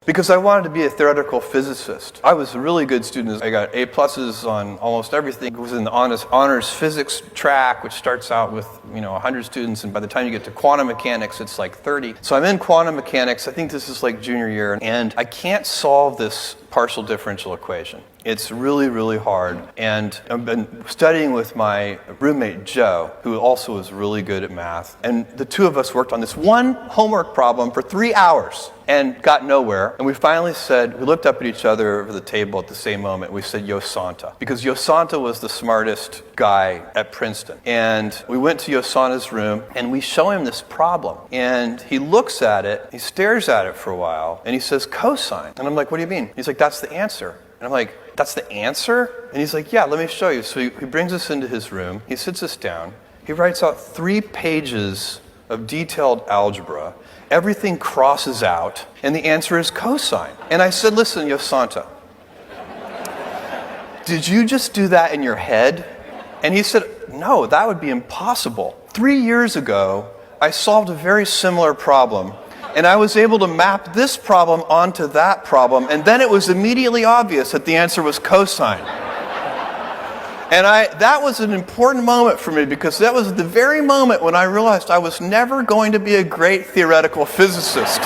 because I wanted to be a theoretical physicist. I was a really good student. I got A+s on almost everything. It was in the honors physics track, which starts out with 100 students, and by the time you get to quantum mechanics, it's like 30. So I'm in quantum mechanics. I think this is like junior year, and I can't solve this partial differential equation. It's really, really hard. And I've been studying with my roommate, Joe, who also was really good at math. And the two of us worked on this one homework problem for 3 hours and got nowhere. And we finally said, we looked up at each other over the table at the same moment. We said, Yosanta. Because Yosanta was the smartest guy at Princeton. And we went to Yosanta's room, and we show him this problem. And he looks at it, he stares at it for a while, and he says, cosine. And I'm like, what do you mean? He's like, that's the answer. And I'm like, that's the answer? And he's like, yeah, let me show you. So he brings us into his room. He sits us down. He writes out 3 pages of detailed algebra. Everything crosses out, and the answer is cosine. And I said, listen, Yosanta, did you just do that in your head? And he said, no, that would be impossible. 3 years ago, I solved a very similar problem. And I was able to map this problem onto that problem, and then it was immediately obvious that the answer was cosine. And that was an important moment for me, because that was the very moment when I realized I was never going to be a great theoretical physicist.